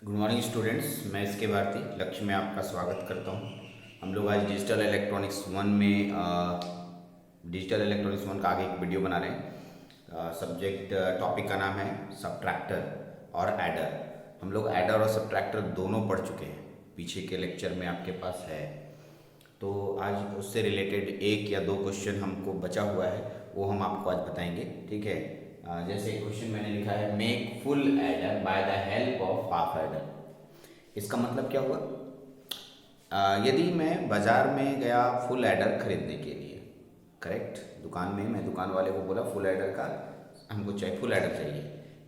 Good morning students, मैं इसके भारती लक्ष्य में आपका स्वागत करता हूं। हम लोग आज डिजिटल इलेक्ट्रॉनिक्स वन में डिजिटल इलेक्ट्रॉनिक्स वन का आगे एक वीडियो बना रहे हैं। सब्जेक्ट टॉपिक का नाम है सबट्रैक्टर और एडर। हम लोग एडर और सबट्रैक्टर दोनों पढ़ चुके हैं, पीछे के लेक्चर में आपके पास है। तो आज उससे रिलेटेड एक या दो क्वेश्चन हमको बचा हुआ है, वो हम आपको आज बताएंगे। ठीक है। जैसे क्वेश्चन मैंने लिखा है, make full adder by the help of half adder. इसका मतलब क्या हुआ? यदि मैं बाजार में गया फुल एडर खरीदने के लिए, करेक्ट, दुकान में मैं दुकान वाले को बोला फुल एडर का हमको चाहिए, फुल एडर चाहिए,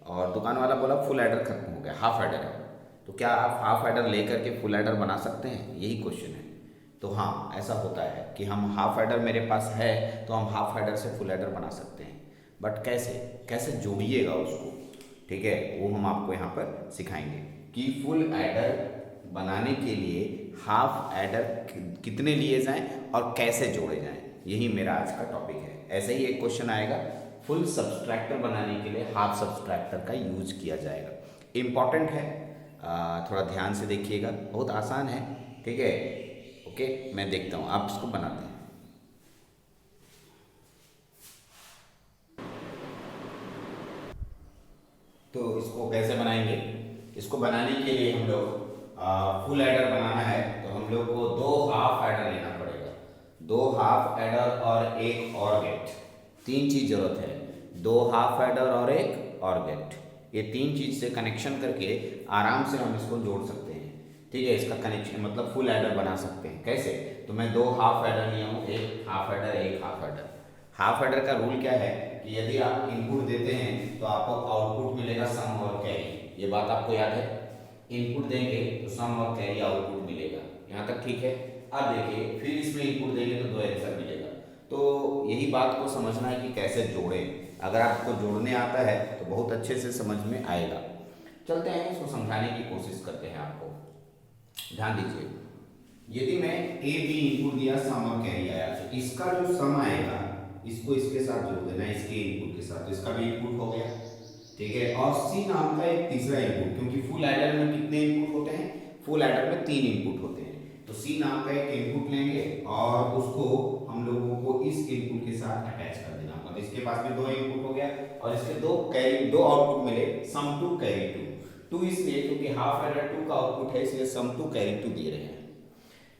और दुकान वाला बोला फुल एडर खत्म हो गया, हाफ एडर है। तो क्या आप हाफ एडर लेकर के फुल एडर बना सकते हैं? यही क्वेश्चन है। तो हाँ, ऐसा होता है कि हम हाफ एडर मेरे पास है तो हम हाफ एडर से फुल एडर बना सकते हैं। बट कैसे कैसे जोड़िएगा उसको, ठीक है, वो हम आपको यहाँ पर सिखाएंगे कि फुल एडर बनाने के लिए हाफ एडर कितने लिए जाएं और कैसे जोड़े जाएं। यही मेरा आज का टॉपिक है। ऐसे ही एक क्वेश्चन आएगा, फुल सबट्रैक्टर बनाने के लिए हाफ सबट्रैक्टर का यूज किया जाएगा। इम्पॉर्टेंट है, थोड़ा ध्यान से देखिएगा, बहुत आसान है। ठीक है, ओके, मैं देखता हूँ आप इसको बनाते हैं। तो इसको कैसे बनाएंगे? इसको बनाने के लिए हम लोग फुल एडर बनाना है तो हम लोग को दो हाफ एडर लेना पड़ेगा। दो हाफ एडर और एक और गेट, तीन चीज जरूरत है। दो हाफ एडर और एक और गेट, ये तीन चीज से कनेक्शन करके आराम से हम इसको जोड़ सकते हैं। ठीक है, इसका कनेक्शन मतलब फुल एडर बना सकते हैं। कैसे? तो मैं दो हाफ एडर लिया हूँ, एक हाफ एडर एक हाफ एडर। हाफ एडर का रूल क्या है कि यदि आप इनपुट देते हैं तो आपको आउटपुट मिलेगा सम और कैरी। ये बात आपको याद है, इनपुट देंगे तो सम और कैरी आउटपुट मिलेगा। यहाँ तक ठीक है। अब देखिए, फिर इसमें इनपुट देंगे तो दो आंसर मिलेगा। तो यही बात को समझना है कि कैसे जोड़ें। अगर आपको जोड़ने आता है तो बहुत अच्छे से समझ में आएगा। चलते हैं, इसको समझाने की कोशिश करते हैं। आपको ध्यान दीजिए, यदि मैं ए बी इनपुट दिया, सम और कैरी आया, तो इसका जो सम आएगा इसको इसके साथ जोड़ देना, इसके इनपुट के साथ, तो इसका भी इनपुट हो गया। ठीक है, और सी नाम का एक तीसरा इनपुट, क्योंकि फुल एडर में कितने इनपुट होते हैं? फुल एडर में तीन इनपुट होते हैं। तो सी नाम का एक इनपुट लेंगे और उसको हम लोगों को इस इनपुट के साथ अटैच कर देना होगा। तो इसके पास में दो इनपुट हो गया और इसके दो कैरी, दो आउटपुट मिले, सम टू कैरी टू। टू इसलिए क्योंकि हाफ एडर टू का आउटपुट है, इसलिए सम टू कैरी टू दे रहे हैं।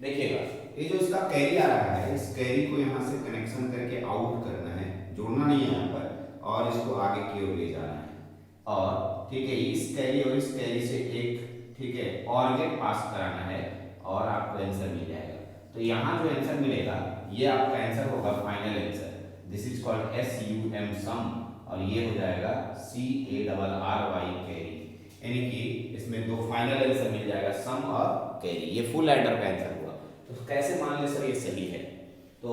देखिएगा, ये जो इसका कैरी आ रहा है, इस कैरी को यहाँ से कनेक्शन करके आउट करना है, जोड़ना नहीं है यहाँ पर, और इसको आगे की ओर ले जाना है। और ठीक है, इस कैरी और इस कैरी से एक, ठीक है, और गेट पास कराना है और आपको आंसर मिल जाएगा। तो यहाँ जो आंसर मिलेगा ये आपका आंसर होगा, final answer. This is called SUM सम, और ये हो जाएगा CARRY कैरी। यानी कि इसमें दो फाइनल आंसर मिल जाएगा, सम और कैरी। ये फुल एडर का आंसर हुआ। तो कैसे मान ले सर ये सही है? तो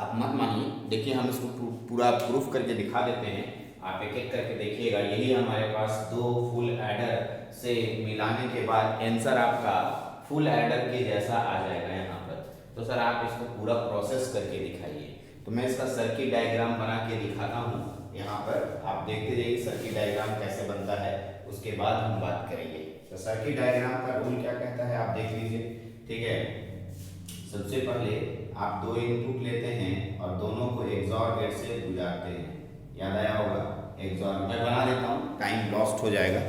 आप मत मानिए, देखिए हम इसको पूरा प्रूफ करके दिखा देते हैं। आप एक एक करके देखिएगा। यही हमारे पास दो फुल एडर से मिलाने के बाद आंसर आपका फुल एडर के जैसा आ जाएगा यहाँ पर। तो सर आप इसको पूरा प्रोसेस करके दिखाइए। तो मैं इसका सर्किट डायग्राम बना के दिखाता हूँ यहाँ पर, आप देखते जाइए सर्किट डायग्राम कैसे बनता है, उसके बाद हम बात करेंगे। तो सर्किट डायग्राम का रूल क्या कहता है, आप देख लीजिए। ठीक है, सबसे पहले आप दो इनपुट लेते हैं और दोनों को XOR गेट से गुजारते हैं। याद आया होगा, XOR मैं बना देता हूँ, टाइम लॉस्ट हो जाएगा।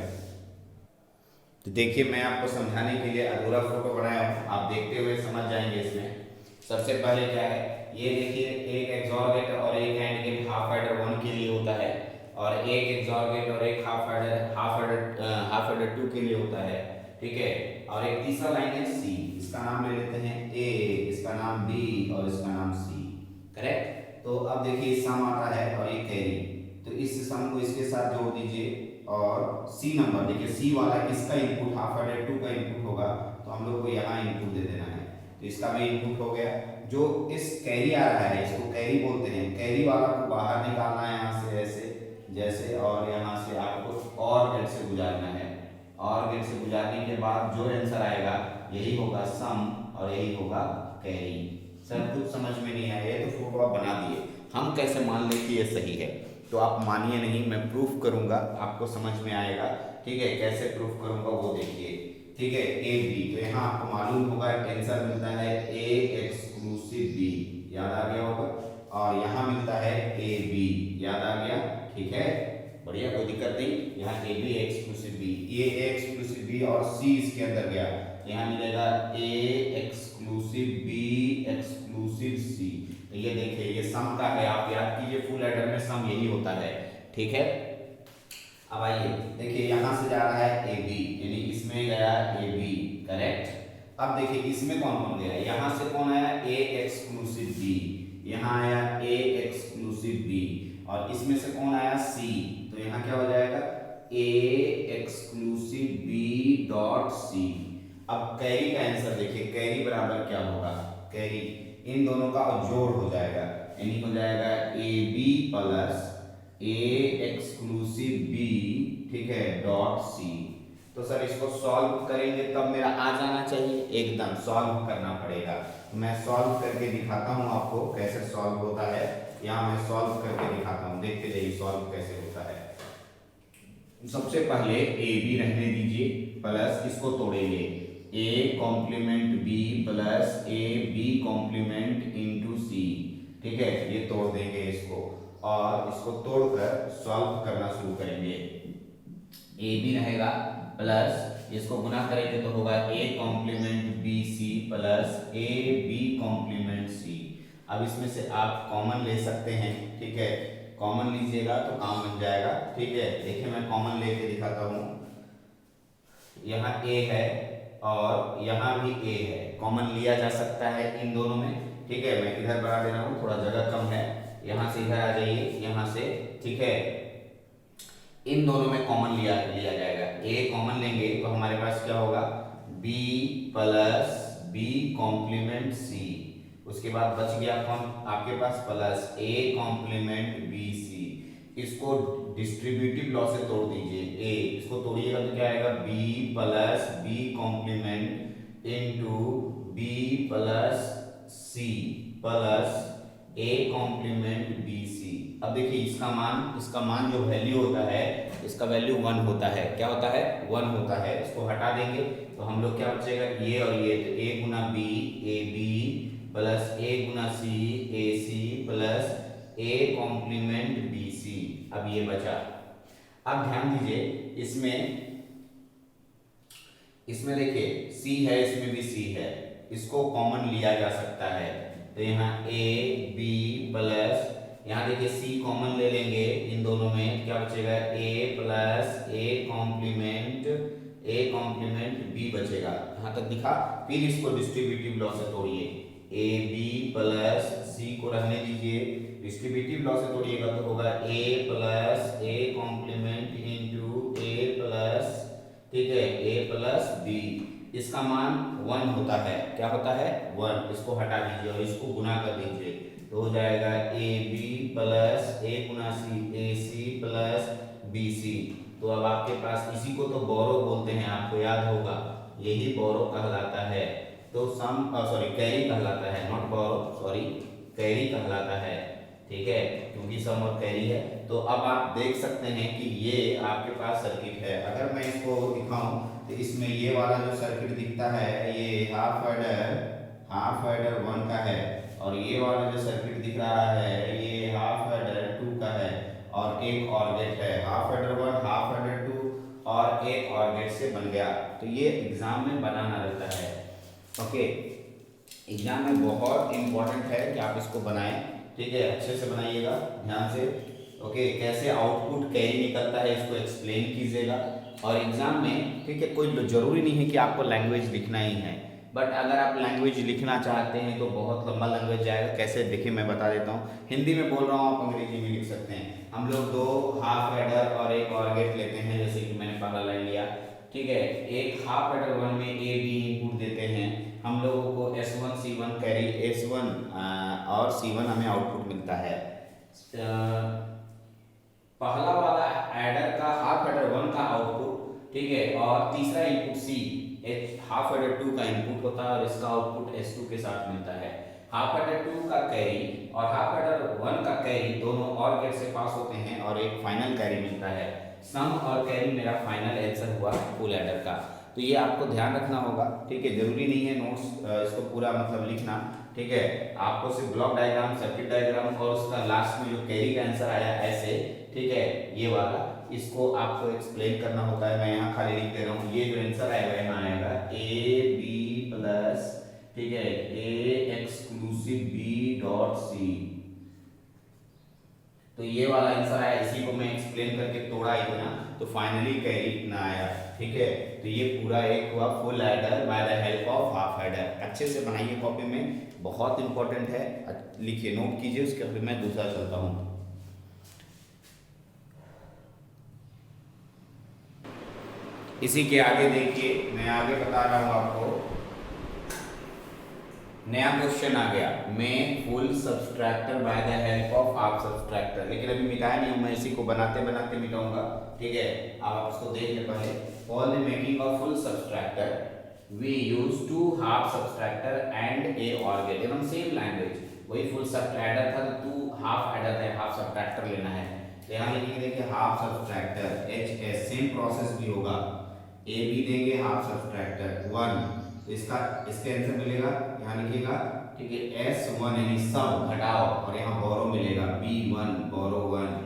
तो देखिए, मैं आपको समझाने के लिए अधूरा फोटो बनाया हूँ, आप देखते हुए समझ जाएंगे। इसमें सबसे पहले क्या है, ये देखिए, एक XOR गेट और एक AND गेट हाफ एडर 1 के लिए होता है, और एक XOR गेट और एक हाफ एडर 2 के लिए होता है। ठीक है, और एक तीसरा लाइन है C, इसका नाम ले लेते हैं A, इसका नाम B और इसका नाम C। करेक्ट। तो अब देखिए सम आता है और ये कैरी, तो इस सम को इसके साथ जोड़ दीजिए। और C नंबर देखिए, C वाला इसका इनपुट हाफ एडर 2 का इनपुट होगा, तो हम लोग को यहाँ इनपुट दे देना है। तो इसका भी इनपुट हो गया। जो इस कैरी आ रहा है, इसको कैरी बोलते हैं। कैरी वाला को बाहर निकालना है यहाँ से ऐसे जैसे, और यहाँ से आपको और गेट से गुजारना है। और गेट से गुजारने के बाद जो आंसर आएगा यही होगा सम और यही होगा कैरी। सर कुछ समझ में नहीं आया, तो फोटो आप बना दिए, हम कैसे मान लें कि ये सही है? तो आप मानिए नहीं, मैं प्रूफ करूंगा, आपको समझ में आएगा। ठीक है, कैसे प्रूफ करूंगा वो देखिए। ठीक है, ए बी, तो यहाँ आपको मालूम होगा आंसर मिलता है ए एक्सक्लूसिव बी, याद आ गया होगा, और यहाँ मिलता है ए बी, याद आ गया। ठीक है, बढ़िया, कोई दिक्कत नहीं। यहाँ A B exclusive B, A exclusive B और सी इसके अंदर गया, यहाँ मिलेगा A exclusive B exclusive C. तो ये देखिए, ये सम का है, आप याद कीजिए फुल एडर में सम यही होता है। ठीक है, अब आइए देखिए, यहाँ से जा रहा है ए बी, यानी इसमें गया ए बी, करेक्ट। अब देखिए इसमें कौन कौन गया, यहाँ से कौन आया, ए एक्सक्लूसिव बी, यहाँ आया ए एक्सक्लूसिव बी, और इसमें से कौन आया, सी। तो यहाँ क्या हो जाएगा, ए एक्सक्लूसिव बी डॉट सी। अब कैरी का आंसर देखिए, कैरी बराबर क्या होगा, कैरी इन दोनों का जोड़ हो जाएगा, यानी हो जाएगा A B plus A exclusive B, ठीक है, डॉट सी। तो सर इसको सॉल्व करेंगे तब मेरा आ जाना चाहिए, एकदम सॉल्व करना पड़ेगा। मैं सॉल्व करके दिखाता हूँ आपको कैसे सॉल्व होता है, यहाँ मैं सॉल्व करके दिखाता हूँ, देखते जाइए सॉल्व कैसे होता है। सबसे पहले ए बी रहने दीजिए, प्लस इसको तोड़ेंगे, A complement B plus A B complement into C. ठीक है, ये तोड़ देंगे इसको, और इसको तोड़कर सॉल्व करना शुरू करेंगे। ए बी रहेगा प्लस, इसको गुना करेंगे तो होगा A complement B C plus A B complement C. अब इसमें से आप कॉमन ले सकते हैं, ठीक है, कॉमन लीजिएगा तो काम बन जाएगा। ठीक है, देखिए मैं कॉमन लेके दिखाता हूँ, यहाँ ए है और यहाँ भी ए है, कॉमन लिया जा सकता है इन दोनों में। ठीक है, मैं इधर बढ़ा दे रहा हूँ, थोड़ा जगह कम है, यहाँ से इधर आ जाइए, यहाँ से। ठीक है, इन दोनों में कॉमन लिया जाएगा, ए कॉमन लेंगे तो हमारे पास क्या होगा, b plus B complement C. उसके बाद बच गया कौन आपके पास, plus A complement B C. इसको डिस्ट्रीब्यूटिव लॉ से तोड़ दीजिए, ए इसको तोड़िएगा तो क्या आएगा, b plus B complement into B plus C plus A complement B C. अब देखिए इसका मान जो वैल्यू होता है, इसका वैल्यू 1 होता है। क्या होता है, 1 होता है। इसको हटा देंगे तो हम लोग क्या बचेगा, ये और ये, तो ए गुना B A B plus A गुना C A C plus A complement B C. अब ये बचा। अब ध्यान दीजिए, इसमें देखिए सी है, इसमें भी सी है, इसको कॉमन लिया जा सकता है। तो यहाँ ए बी प्लस, यहाँ देखिए सी कॉमन ले लेंगे, इन दोनों में क्या बचेगा, ए प्लस ए कॉम्प्लीमेंट बी बचेगा। यहाँ तक दिखा। फिर इसको डिस्ट्रीब्यूटिव लॉ से तोड़िए, ए बी प्लस सी को रहने दीजिए, डिस्ट्रीब्यूटिव लॉ से तोड़िएगा तो होगा A plus A complement into A plus, ठीक है, ए प्लस बी। इसका मान 1 होता है। क्या होता है, 1। इसको हटा दीजिए और इसको गुना कर दीजिए तो हो जाएगा ए बी प्लस ए गुना C A C plus B C. तो अब आपके पास, इसी को तो बोरो बोलते हैं, आपको याद होगा, यही बोरो कहलाता है। तो कैरी कहलाता है, नॉट बोरो, सॉरी, कैरी कहलाता है। ठीक है, क्योंकि सम और कैरी है। तो अब आप देख सकते हैं कि ये आपके पास सर्किट है। अगर मैं इसको दिखाऊं तो इसमें ये वाला जो सर्किट दिखता है, ये हाफ एडर 1 का है, और ये वाला जो सर्किट दिख रहा है ये हाफ एडर 2 का है, और एक और गेट है, हाफ एडर 1 हाफ एडर 2 और एक और गेट से बन गया। तो ये एग्जाम में बनाना रहता है। ओके, एग्जाम में बहुत इंपॉर्टेंट है कि आप इसको बनाएं। ठीक है, अच्छे से बनाइएगा, ध्यान से। ओके, कैसे आउटपुट कैरी निकलता है इसको एक्सप्लेन कीजिएगा। और एग्जाम में, ठीक है, कोई जरूरी नहीं है कि आपको लैंग्वेज लिखना ही है, बट अगर आप लैंग्वेज लिखना चाहते हैं तो बहुत लंबा लैंग्वेज जाएगा। कैसे, देखिए मैं बता देता हूँ। हिंदी में बोल रहा हूँ, आप अंग्रेजी में लिख सकते हैं। हम लोग 2 हाफ एडर और एक और गेट लेते हैं, जैसे कि मैंने पहला लाइन लिया। ठीक है, एक हाफ एडर 1 में ए बी इनपुट देते हैं हम लोगों को, S1 C1 कैरी S1 और C1 हमें आउटपुट मिलता है। पहला वाला एडर का हाफ एडर 1 का आउटपुट, ठीक है, और तीसरा इनपुट सी हाफ एडर 2 का इनपुट होता है, और इसका आउटपुट S2 के साथ मिलता है। हाफ एडर 2 का कैरी और हाफ एडर 1 का कैरी दोनों और गेट से पास होते हैं और एक फाइनल कैरी मिलता है। सम और कैरी मेरा फाइनल आंसर हुआ फुल एडर का। तो ये आपको ध्यान रखना होगा, ठीक है। जरूरी नहीं है नोट्स इसको पूरा मतलब लिखना, ठीक है। आपको सिर्फ ब्लॉक डायग्राम, सर्किट डायग्राम और उसका लास्ट में जो कैरी का आंसर आया ऐसे, ठीक है, ये वाला, इसको आपको एक्सप्लेन करना होता है। मैं यहाँ खाली लिख दे रहा हूँ। ये जो आंसर आएगा यहाँ आएगा ए बी प्लस, ठीक है, ए एक्सक्लूसिव बी डॉट सी। तो ये वाला आंसर आया, इसी को मैं एक्सप्लेन करके तोड़ा इतना, तो फाइनली कैरी इतना आया, ठीक है। तो ये पूरा एक हुआ full adder by the help of half adder. अच्छे से बनाइए कॉपी में, बहुत इंपॉर्टेंट है, लिखिए, नोट कीजिए। उसके बाद मैं दूसरा चलता हूँ। इसी के आगे देखिए, मैं आगे बता रहा हूँ आपको, नया क्वेश्चन आ गया, मैं full subtractor by the help of half subtractor. लेकिन अभी मिटाया नहीं हूं, मैं इसी को बनाते बनाते मिटाऊंगा, ठीक है। आप इसको देख ले पहले। For the making of full subtractor we use two half subtractor and A or gate. एकदम सेम लैंग्वेज, वही फुल सब्सट्रैक्टर था तो टू हाफ एडर है, हाफ सब्सट्रैक्टर लेना है। तो यहाँ लिखेंगे, देखिए half subtractor H S, same process भी होगा। ए बी देंगे हाफ सब्सट्रैक्टर 1, तो इसका इसके आंसर मिलेगा, यहाँ लिखिएगा, ठीक है, S1 यानी सब घटाओ, और यहाँ बोरो मिलेगा B1 बोरो 1,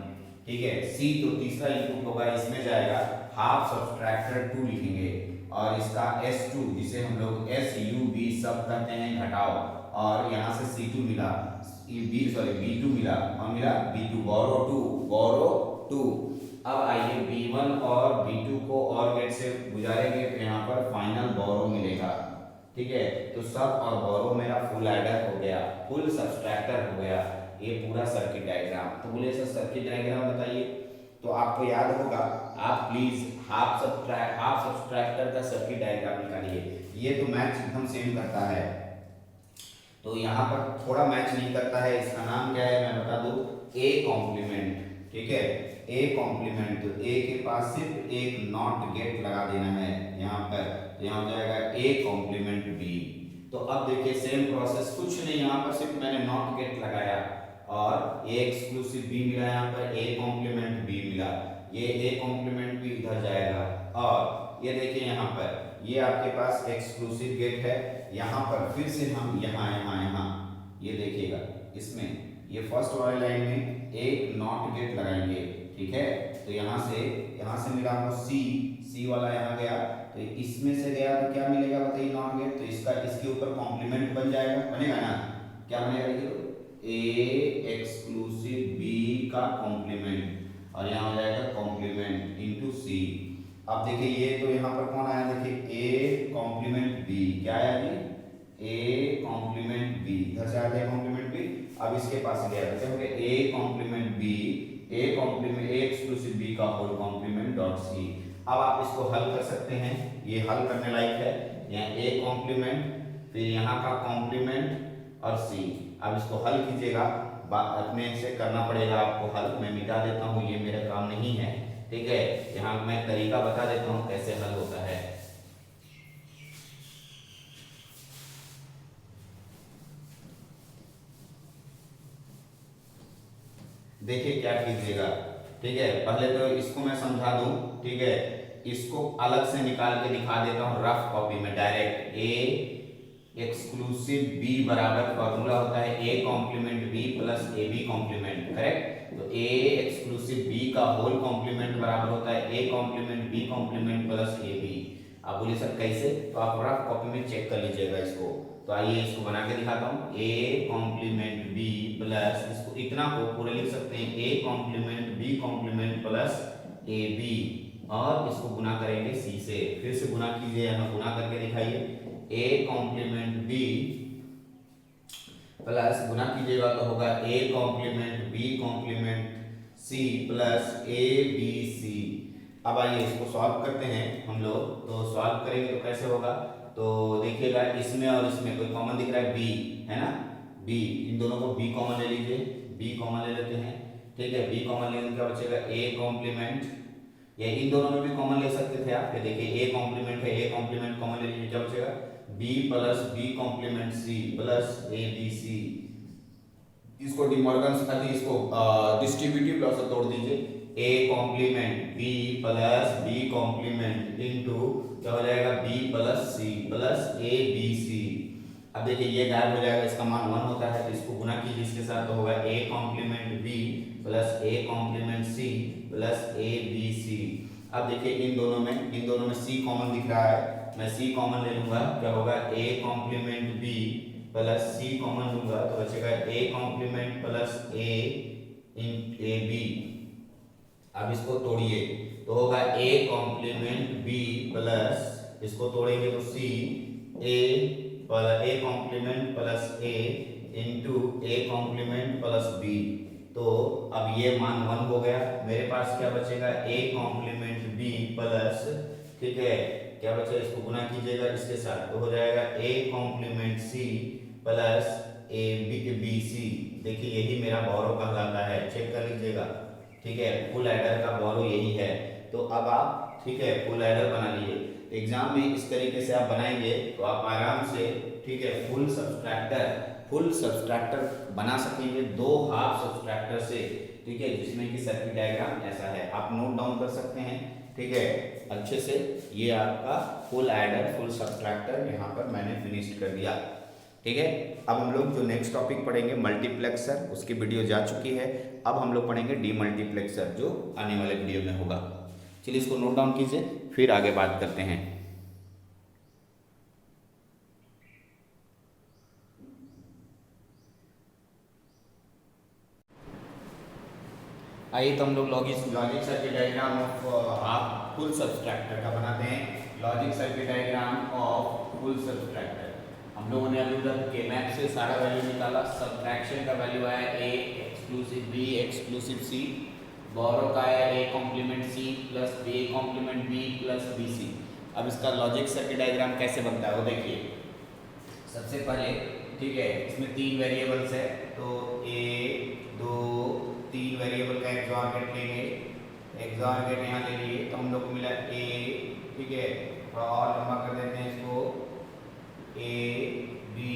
ठीक है। C तो तीसरा इनपुट होगा, इसमें जाएगा हाफ सब्सट्रैक्टर 2 लिखेंगे, और इसका S2 जिसे हम लोग SUB सब कहते हैं घटाओ, और यहाँ से C2 मिला, B2 मिला, और मिला B2 बोरो 2। अब आइए B1 और B2 को और गेट से गुजारेंगे तो यहाँ पर फाइनल बोरो मिलेगा, ठीक है। तो सब और बोरो मेरा फुल एडर हो गया, फुल सब्सट्रैक्टर हो गया। ये पूरा सर्किट डायग्राम। तो बोले सर सर्किट डायग्राम बताइए, तो आपको याद होगा, आप प्लीज हाफ सब्सट्रैक्टर का सर्किट डायग्राम निकालिए। ये तो मैच एकदम सेम करता है, तो यहाँ पर थोड़ा मैच नहीं करता है। इसका नाम क्या है मैं बता दूं, ए कॉम्प्लीमेंट, ठीक है, ए कॉम्प्लीमेंट। तो ए के पास सिर्फ एक नॉट गेट लगा देना है यहाँ पर, तो यहाँ हो जाएगा ए कॉम्प्लीमेंट बी। तो अब देखिए सेम प्रोसेस, कुछ नहीं, यहाँ पर सिर्फ मैंने नॉट गेट लगाया और ए एक्सक्लूसिव बी मिला, यहाँ पर ए कॉम्प्लीमेंट बी मिला। ये ए कॉम्प्लीमेंट बी इधर जाएगा, और ये देखिए यहाँ पर ये आपके पास एक्सक्लूसिव गेट है। यहाँ पर फिर से हम यहाँ ये देखिएगा, इसमें ये फर्स्ट वाली लाइन में एक नॉट गेट लगाएंगे, ठीक है। तो यहाँ से मिला हमको सी वाला यहाँ गया, तो इसमें से गया तो क्या मिलेगा बताइए, नॉट गेट। तो इसका इसके ऊपर कॉम्प्लीमेंट बन जाएगा, बनेगा ना, क्या बनेगा देखिए, ए एक्सक्लूसिव बी का कॉम्प्लीमेंट, और यहाँ हो जाएगा कॉम्प्लीमेंट इनटू सी। अब देखिए ये तो यहाँ पर कौन आया, देखिए ए कॉम्प्लीमेंट बी, क्या आया जी, ए कॉम्प्लीमेंट बी, इधर से आ गया कॉम्प्लीमेंट बी। अब इसके पास गया तो क्या हो गया, A complement B, A complement A exclusive B का होल कॉम्प्लीमेंट डॉट सी। अब आप इसको हल कर सकते हैं, ये हल करने लायक है। यहाँ ए कॉम्प्लीमेंट, फिर यहाँ का कॉम्प्लीमेंट और सी। अब इसको हल कीजिएगा, अपने से करना पड़ेगा आपको हल। मैं मिटा देता हूँ, ये मेरा काम नहीं है, ठीक है। यहाँ मैं तरीका बता देता हूँ कैसे हल होता है। देखिए क्या कीजिएगा, ठीक है। पहले तो इसको मैं समझा दूं, ठीक है। इसको अलग से निकाल के दिखा देता हूं रफ कॉपी में डायरेक्ट। ए एक्सक्लूसिव बी बराबर फॉर्मूला होता है A complement B plus A B complement, correct. तो ए एक्सक्लूसिव बी का होल कॉम्प्लीमेंट बराबर होता है A complement B complement plus A B. आप बोलिए सर कैसे, तो आप रफ कॉपी में चेक कर लीजिएगा इसको। तो आइए इसको बना के दिखाता हूँ, ए कॉम्प्लीमेंट बी प्लस, इसको इतना को पूरे लिख सकते हैं, A complement B complement plus A B, और इसको गुना करेंगे सी से। फिर से गुना कीजिए, यहाँ गुना करके दिखाइए, ए कॉम्प्लीमेंट बी प्लस गुना कीजिएगा तो होगा A complement B complement C plus A B C. अब आइए इसको सॉल्व करते हैं हम लोग। तो सॉल्व करेंगे तो कैसे होगा, तो देखिएगा इसमें और इसमें कोई कॉमन दिख रहा है, बी है ना, बी, इन दोनों को बी कॉमन ले लीजिए, बी कॉमन ले लेते हैं, ठीक है। बी कॉमन लेने क्या बचेगा, ए कॉम्प्लीमेंट, या इन दोनों में भी कॉमन ले सकते थे आप। देखिए ए कॉम्प्लीमेंट है, ए कॉम्प्लीमेंट कॉमन ले लीजिए, क्या बचेगा B plus B complement C plus A B C. इसको डिमॉर्गन्स इसको डिस्ट्रीब्यूटिव लॉ से तोड़ दीजिए। A complement B plus B complement into क्या हो जाएगा B plus C plus A B C. अब देखिए ये गायब हो जाएगा, इसका मान 1 होता है, तो इसको गुना कीजिए इसके साथ, तो होगा A complement B plus A complement C plus A B C. अब देखिए इन दोनों में सी कॉमन दिख रहा है, मैं सी कॉमन ले लूंगा, क्या होगा A complement B plus C common लूंगा तो बचेगा A complement plus A in A B. अब इसको तोड़िए तो होगा ए कॉम्प्लीमेंट बी प्लस, इसको तोड़ेंगे तो C A complement plus A into A complement plus B. तो अब ये मान 1 हो गया, मेरे पास क्या बचेगा ए कॉम्प्लीमेंट बी प्लस, ठीक है, क्या बचेगा, इसको गुना कीजिएगा इसके साथ तो हो जाएगा A complement C plus A B C. देखिए यही मेरा बोरो कहलाता है, चेक कर लीजिएगा, ठीक है, फुल एडर का बोरो यही है। तो अब आप, ठीक है, फुल एडर बना लीजिए। एग्जाम में इस तरीके से आप बनाएंगे तो आप आराम से, ठीक है, फुल सब्सट्रैक्टर बना सकेंगे 2 हाफ सब्सट्रैक्टर से, ठीक है, जिसमें कि सर्किट डायग्राम ऐसा है, आप नोट डाउन कर सकते हैं, ठीक है, अच्छे से। ये आपका फुल एडर फुल सब्सट्रैक्टर यहाँ पर मैंने फिनिश कर दिया, ठीक है। अब हम लोग जो नेक्स्ट टॉपिक पढ़ेंगे मल्टीप्लेक्सर, उसकी वीडियो जा चुकी है, अब हम लोग पढ़ेंगे डीमल्टीप्लेक्सर जो आने वाले वीडियो में होगा। चलिए इसको नोट डाउन कीजिए, फिर आगे बात करते हैं। आइए तो हम लोग logic circuit diagram of half full subtractor का बनाते हैं। Logic circuit diagram of full subtractor हम लोगों ने अभी उधर के मैप से सारा वैल्यू निकाला। सब्ट्रैक्शन का वैल्यू आया A exclusive B exclusive C, borrow का आया A complement C plus B complement B plus B C. अब इसका लॉजिक सर्किट डायग्राम कैसे बनता है वो देखिए। सबसे पहले, ठीक है, इसमें 3 वेरिएबल्स है, तो 1 2 3 वेरिएबल का XOR गेट लेंगे, XOR गेट यहाँ ले लिए तो हम लोग को मिला ए, ठीक है, थोड़ा और लंबा कर देते हैं इसको, ए बी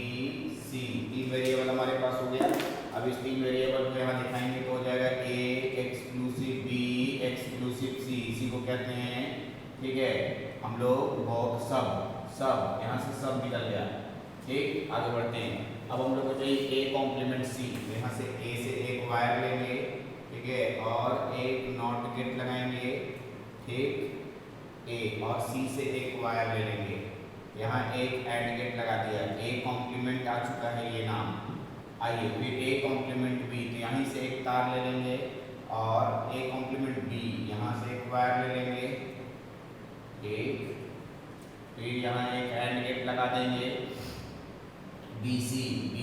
सी, 3 वेरिएबल हमारे पास हो गया। अब इस 3 वेरिएबल को यहाँ दिखाएंगे तो हो जाएगा ए एक्सक्लूसिव बी एक्सक्लूसिव सी, इसी को कहते हैं, ठीक है, हम लोग सब यहाँ से सब निकल गया, ठीक। आगे बढ़ते हैं, अब हम लोग को चाहिए ए कॉम्प्लीमेंट सी, यहाँ से ए से एक वायर लेंगे, ठीक है, और एक नॉट गेट लगाएंगे, ठीक, ए, और सी से एक वायर ले लेंगे, यहाँ एक एंड गेट लगा दिया, ए कॉम्प्लीमेंट आ चुका है ये नाम। आइए फिर ए कॉम्प्लीमेंट बी, तो यहीं से एक तार ले लेंगे और ए कॉम्प्लीमेंट बी, यहाँ से एक वायर ले लेंगे, एक, फिर यहाँ एक एंड गेट लगा देंगे, बी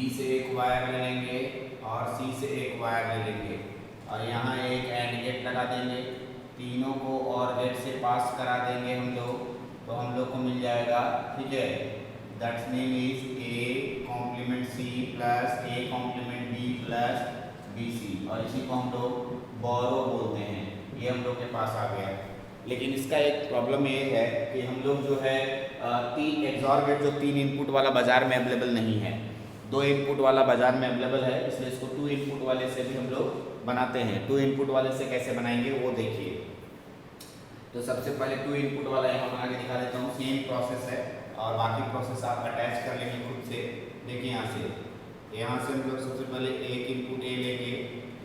से एक वायर ले लेंगे और सी से एक वायर ले लेंगे, और यहाँ एक एंड गेट लगा देंगे, तीनों को और गेट से पास करा देंगे हम लोग, तो हम लोग को मिल जाएगा, ठीक है, that's name is A complement C plus A complement B plus B C, और इसी को हम लोग बोरो बोलते हैं। ये हम लोग के पास आ गया, लेकिन इसका एक प्रॉब्लम ये है कि हम लोग जो है 3 XOR गेट जो 3 इनपुट वाला बाजार में अवेलेबल नहीं है, 2 इनपुट वाला बाजार में अवेलेबल है, इसलिए इसको 2 इनपुट वाले से भी हम लोग बनाते हैं। 2 इनपुट वाले से कैसे बनाएंगे वो देखिए। तो सबसे पहले 2 इनपुट वाला यहाँ बना के दिखा देता हूँ, सेम प्रोसेस है और बाकी प्रोसेस आप अटैच कर लेंगे खुद से। देखिए यहाँ से हम लोग सबसे पहले एक इनपुट ए लेंगे,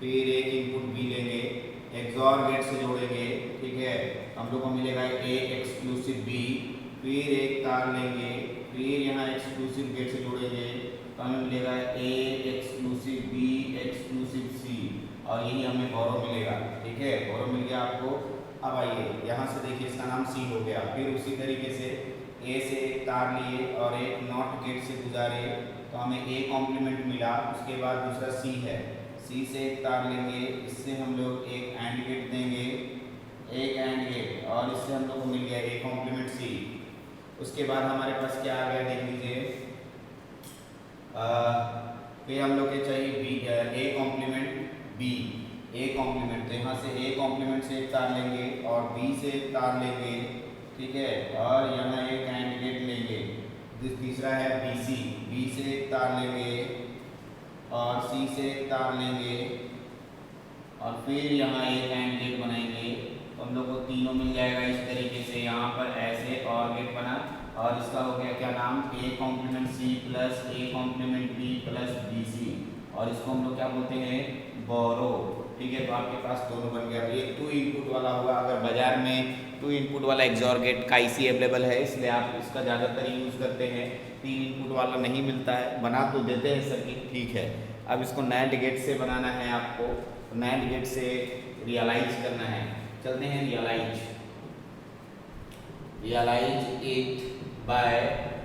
फिर एक इनपुट बी लेंगे, XOR गेट से जोड़ेंगे, ठीक है, हम लोग को मिलेगा ए एक्सक्लूसिव बी, फिर एक तार लेंगे, फिर यहाँ एक्सक्लूसिव गेट से जोड़ेंगे तो हमें मिलेगा ए एक्सक्लूसिव बी एक्सक्लूसिव सी, और यही हमें बोरो मिलेगा, ठीक है, बोरो मिल गया आपको। अब आइए यहाँ से देखिए, इसका नाम सी हो गया, फिर उसी तरीके से ए से एक तार लिए और एक नॉट गेट से गुजारे तो हमें ए कॉम्प्लीमेंट मिला, उसके बाद दूसरा सी है, सी से एक तार लेंगे, इससे हम लोग एक एंड गेट देंगे, एक एंड गेट, और इससे हम लोग को मिल गया ए कॉम्प्लीमेंट सी। उसके बाद हमारे पास क्या आ गया देख लीजिए, फिर हम लोग के चाहिए B A complement B, A complement, तो यहाँ से ए कॉम्प्लीमेंट से एक तार लेंगे और बी से एक तार लेंगे, ठीक है, और यहाँ एक एंड गेट लेंगे, तीसरा है BC, B से एक तार लेंगे और C से एक तार लेंगे और फिर यहाँ एक एंड गेट बनाएंगे, तो हम लोग को तीनों मिल जाएगा इस तरीके से। यहाँ पर ऐसे और गेट बना और इसका हो गया क्या नाम, A complement C plus A complement B plus BC, और इसको हम लोग क्या बोलते हैं, बोरो। ठीक है, तो आपके पास दोनों बन गया। ये 2 इनपुट वाला हुआ। अगर बाजार में 2 इनपुट वाला एक्सॉर गेट का IC अवेलेबल है, इसलिए आप इसका ज़्यादातर यूज़ करते हैं। 3 इनपुट वाला नहीं मिलता है, बना तो देते हैं सर्किट, ठीक है। अब इसको NAND गेट से बनाना है आपको, NAND गेट से रियलाइज करना है। चलते हैं realize it by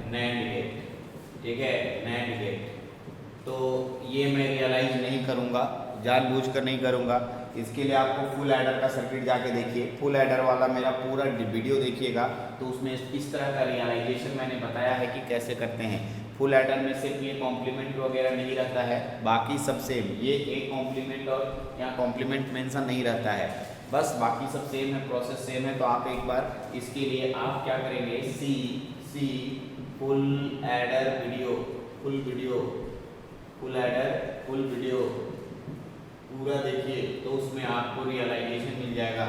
NAND gate, ठीक है, NANड गेट। तो ये मैं रियलाइज नहीं करूँगा, जानबूझकर नहीं करूँगा। इसके लिए आपको फुल एडर का सर्किट जाके देखिए, फुल एडर वाला मेरा पूरा वीडियो देखिएगा, तो उसमें इस तरह का रियलाइजेशन मैंने बताया है कि कैसे करते हैं। फुल एडर में सिर्फ ये कॉम्प्लीमेंट वगैरह नहीं रहता है, बाकी सब सेम। ये एक कॉम्प्लीमेंट और यहाँ कॉम्प्लीमेंट मेंशन नहीं रहता है, बस बाकी सब सेम है, प्रोसेस सेम है। तो आप एक बार इसके लिए आप क्या करेंगे, see full adder video, full video पूरा देखिए, तो उसमें आपको रियलाइजेशन मिल जाएगा।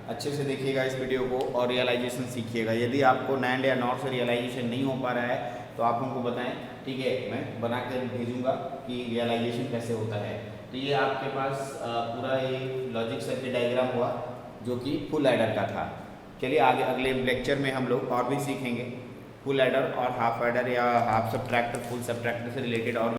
अच्छे से देखिएगा इस वीडियो को और रियलाइजेशन सीखिएगा। यदि आपको NAND या NOR से रियलाइजेशन नहीं हो पा रहा है तो आप हमको बताएं, ठीक है, मैं बना कर भेजूँगा कि रियलाइजेशन कैसे होता है। तो ये आपके पास पूरा ये लॉजिक सर्किट डायग्राम हुआ जो कि फुल एडर का था। चलिए आगे अगले लेक्चर में हम लोग और भी सीखेंगे फुल एडर और हाफ एडर या हाफ सब्ट्रैक्टर, फुल सब्ट्रैक्टर से रिलेटेड और